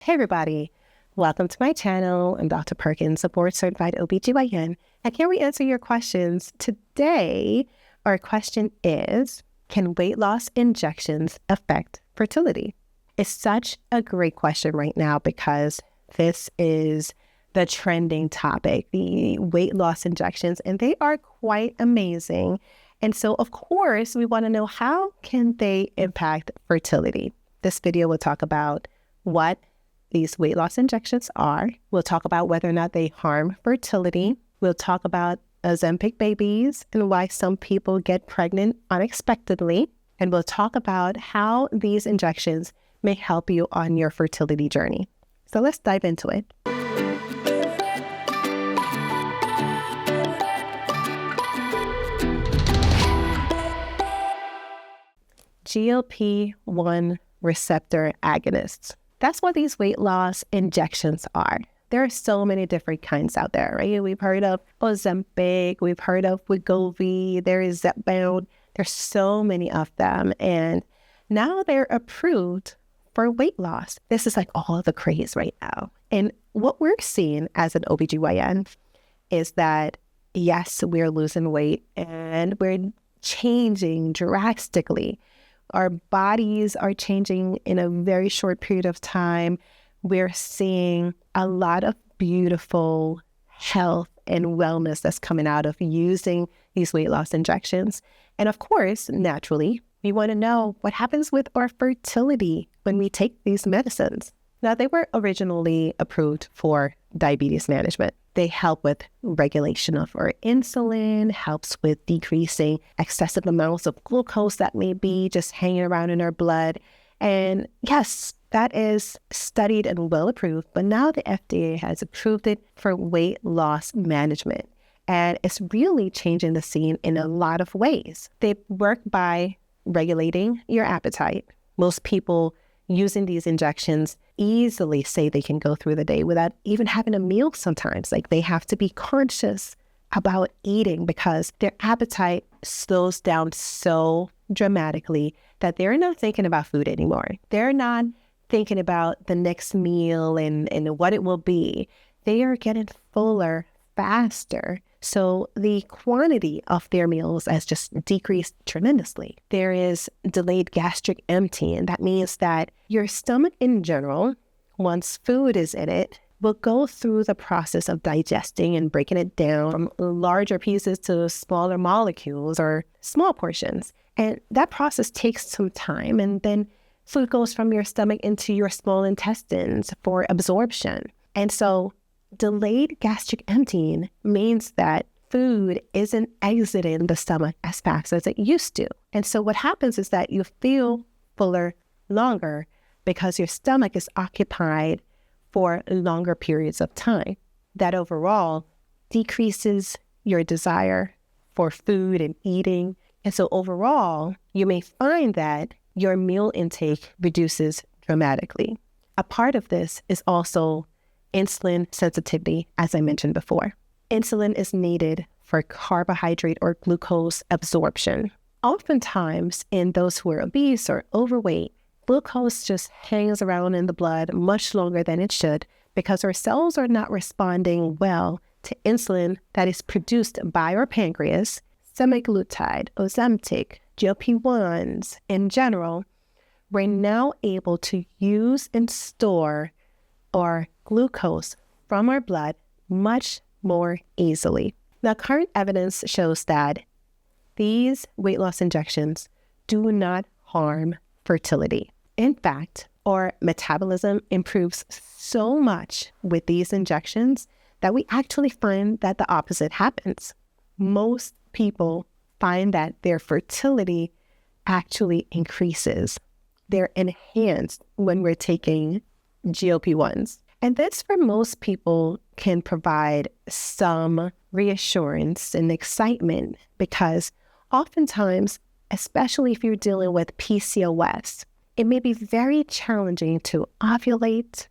Hey everybody, welcome to my channel. I'm Dr. Perkins, a board-certified OBGYN, and here we answer your questions. Today, our question is, can weight loss injections affect fertility? It's such a great question right now because this is the trending topic, the weight loss injections, and they are quite amazing. And so, of course, we want to know how can they impact fertility. This video will talk about what these weight loss injections are. We'll talk about whether or not they harm fertility. We'll talk about Ozempic babies and why some people get pregnant unexpectedly. And we'll talk about how these injections may help you on your fertility journey. So let's dive into it. GLP-1 receptor agonists. That's what these weight loss injections are. There are so many different kinds out there, right? We've heard of Ozempic, we've heard of Wegovy, there is Zepbound. There's so many of them. And now they're approved for weight loss. This is like all the craze right now. And what we're seeing as an OBGYN is that, yes, we're losing weight and we're changing drastically. Our bodies are changing in a very short period of time. We're seeing a lot of beautiful health and wellness that's coming out of using these weight loss injections. And of course, naturally, we want to know what happens with our fertility when we take these medicines. Now, they were originally approved for diabetes management. They help with regulation of our insulin, helps with decreasing excessive amounts of glucose that may be just hanging around in our blood. And yes, that is studied and well approved, but now the FDA has approved it for weight loss management. And it's really changing the scene in a lot of ways. They work by regulating your appetite. Most people using these injections easily say they can go through the day without even having a meal sometimes. Like they have to be conscious about eating because their appetite slows down so dramatically that they're not thinking about food anymore. They're not thinking about the next meal and what it will be. They are getting fuller faster. So the quantity of their meals has just decreased tremendously. There is delayed gastric emptying. That means that your stomach in general, once food is in it, will go through the process of digesting and breaking it down from larger pieces to smaller molecules or small portions. And that process takes some time. And then food goes from your stomach into your small intestines for absorption. And so delayed gastric emptying means that food isn't exiting the stomach as fast as it used to. And so what happens is that you feel fuller longer because your stomach is occupied for longer periods of time. That overall decreases your desire for food and eating. And so overall, you may find that your meal intake reduces dramatically. A part of this is also insulin sensitivity, as I mentioned before. Insulin is needed for carbohydrate or glucose absorption. Oftentimes, in those who are obese or overweight, glucose just hangs around in the blood much longer than it should because our cells are not responding well to insulin that is produced by our pancreas, semaglutide, Ozempic, GLP-1s in general. We're now able to use and store our glucose from our blood much more easily. Now, current evidence shows that these weight loss injections do not harm fertility. In fact, our metabolism improves so much with these injections that we actually find that the opposite happens. Most people find that their fertility actually increases. They're enhanced when we're taking GLP-1s. And this, for most people, can provide some reassurance and excitement because oftentimes, especially if you're dealing with PCOS, it may be very challenging to ovulate,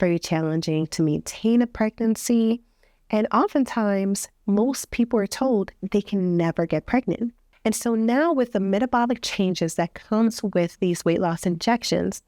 very challenging to maintain a pregnancy, and oftentimes, most people are told they can never get pregnant. And so now with the metabolic changes that comes with these weight loss injections,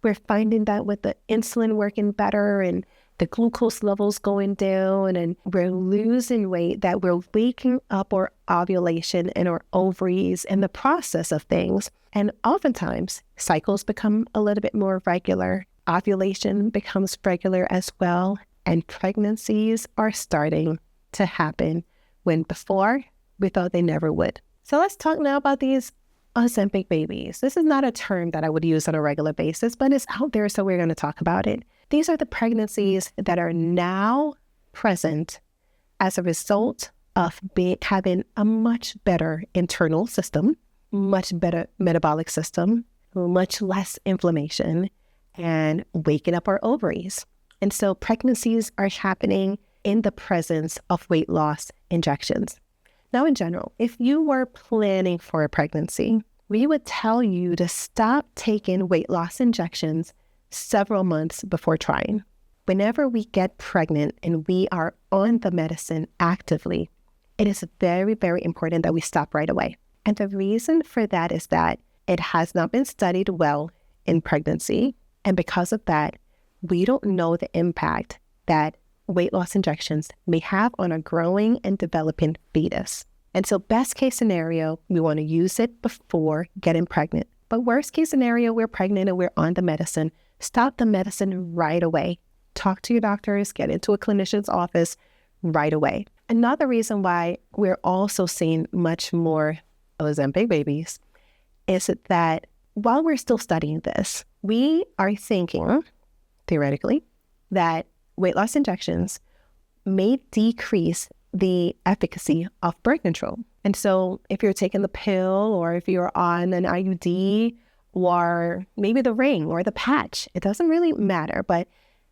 We're finding that with the insulin working better and the glucose levels going down, and we're losing weight, that we're waking up our ovulation and our ovaries in the process of things. And oftentimes, cycles become a little bit more regular. Ovulation becomes regular as well. And pregnancies are starting to happen when before we thought they never would. So let's talk now about these Ozempic babies. This is not a term that I would use on a regular basis, but it's out there, so we're going to talk about it. These are the pregnancies that are now present as a result of having a much better internal system, much better metabolic system, much less inflammation, and waking up our ovaries. And so pregnancies are happening in the presence of weight loss injections. Now, in general, if you were planning for a pregnancy, we would tell you to stop taking weight loss injections several months before trying. Whenever we get pregnant and we are on the medicine actively, it is very, very important that we stop right away. And the reason for that is that it has not been studied well in pregnancy. And because of that, we don't know the impact that weight loss injections may have on a growing and developing fetus. And so best case scenario, we want to use it before getting pregnant. But worst case scenario, we're pregnant and we're on the medicine. Stop the medicine right away. Talk to your doctors, get into a clinician's office right away. Another reason why we're also seeing much more Ozempic babies is that while we're still studying this, we are thinking, theoretically, that weight loss injections may decrease the efficacy of birth control. And so if you're taking the pill or if you're on an IUD or maybe the ring or the patch, it doesn't really matter. But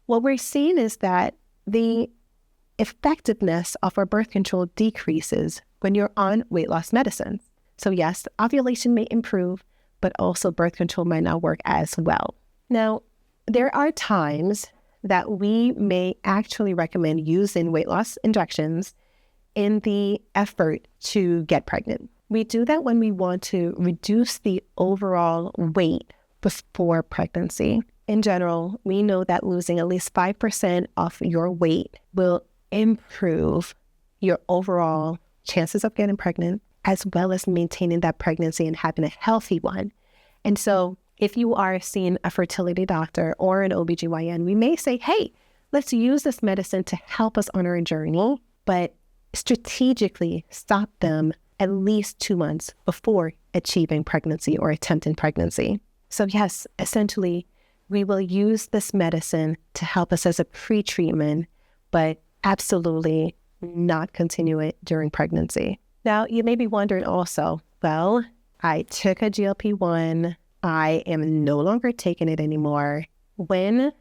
what we're seeing is that the effectiveness of our birth control decreases when you're on weight loss medicine. So yes, ovulation may improve, but also birth control might not work as well. Now, there are times that we may actually recommend using weight loss injections in the effort to get pregnant. We do that when we want to reduce the overall weight before pregnancy. In general, we know that losing at least 5% of your weight will improve your overall chances of getting pregnant, as well as maintaining that pregnancy and having a healthy one. And so if you are seeing a fertility doctor or an OBGYN, we may say, hey, let's use this medicine to help us on our journey, but strategically stop them at least 2 months before achieving pregnancy or attempting pregnancy. So yes, essentially, we will use this medicine to help us as a pre-treatment, but absolutely not continue it during pregnancy. Now, you may be wondering also, well, I took a GLP-1. I am no longer taking it anymore. When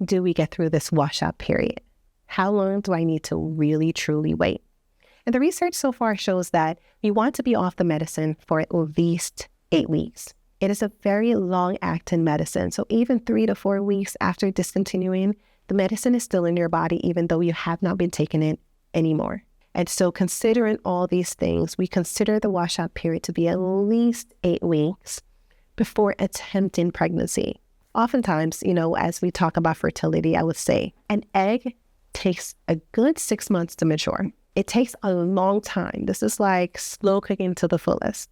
do we get through this washout period? How long do I need to really, truly wait? And the research so far shows that we want to be off the medicine for at least 8 weeks. It is a very long-acting medicine. So even 3 to 4 weeks after discontinuing, the medicine is still in your body, even though you have not been taking it anymore. And so considering all these things, we consider the washout period to be at least 8 weeks before attempting pregnancy. Oftentimes, as we talk about fertility, I would say an egg takes a good 6 months to mature. It takes a long time. This is like slow cooking to the fullest.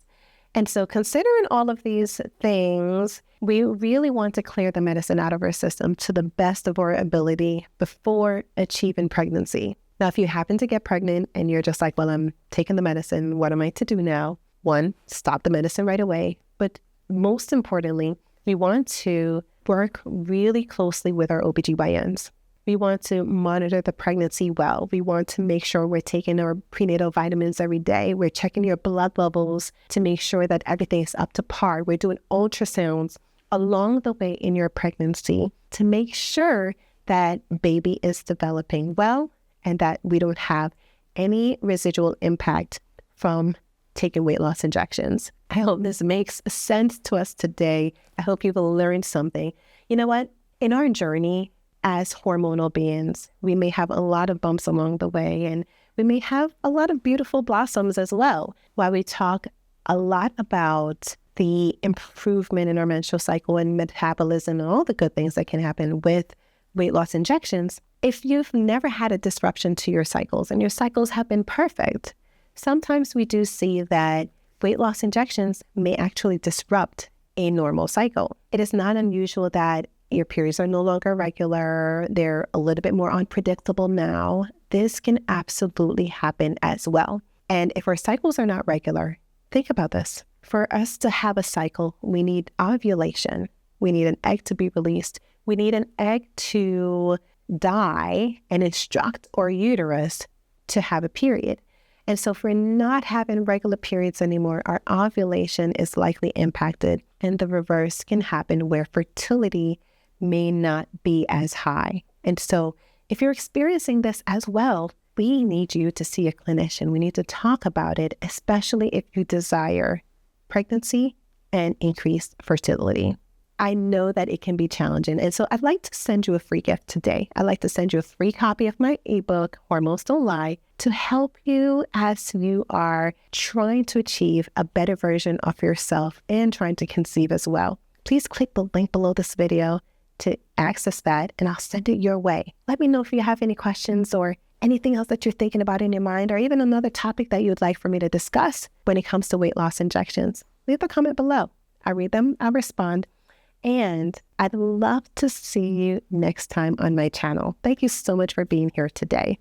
And so considering all of these things, we really want to clear the medicine out of our system to the best of our ability before achieving pregnancy. Now, if you happen to get pregnant and you're just like, well, I'm taking the medicine, what am I to do now? 1, stop the medicine right away. But most importantly, we want to work really closely with our OBGYNs. We want to monitor the pregnancy well. We want to make sure we're taking our prenatal vitamins every day. We're checking your blood levels to make sure that everything is up to par. We're doing ultrasounds along the way in your pregnancy to make sure that baby is developing well and that we don't have any residual impact from taking weight loss injections. I hope this makes sense to us today. I hope you've learned something. You know what? In our journey as hormonal beings, we may have a lot of bumps along the way, and we may have a lot of beautiful blossoms as well. While we talk a lot about the improvement in our menstrual cycle and metabolism and all the good things that can happen with weight loss injections, if you've never had a disruption to your cycles and your cycles have been perfect, sometimes we do see that weight loss injections may actually disrupt a normal cycle. It is not unusual that your periods are no longer regular. They're a little bit more unpredictable now. This can absolutely happen as well. And if our cycles are not regular, think about this. For us to have a cycle, we need ovulation. We need an egg to be released. We need an egg to die and instruct our uterus to have a period. And so if we're not having regular periods anymore, our ovulation is likely impacted, and the reverse can happen where fertility may not be as high. And so if you're experiencing this as well, we need you to see a clinician. We need to talk about it, especially if you desire pregnancy and increased fertility. I know that it can be challenging. And so I'd like to send you a free gift today. I'd like to send you a free copy of my ebook, Hormones Don't Lie, to help you as you are trying to achieve a better version of yourself and trying to conceive as well. Please click the link below this video to access that, and I'll send it your way. Let me know if you have any questions or anything else that you're thinking about in your mind, or even another topic that you'd like for me to discuss when it comes to weight loss injections. Leave a comment below. I read them, I respond. And I'd love to see you next time on my channel. Thank you so much for being here today.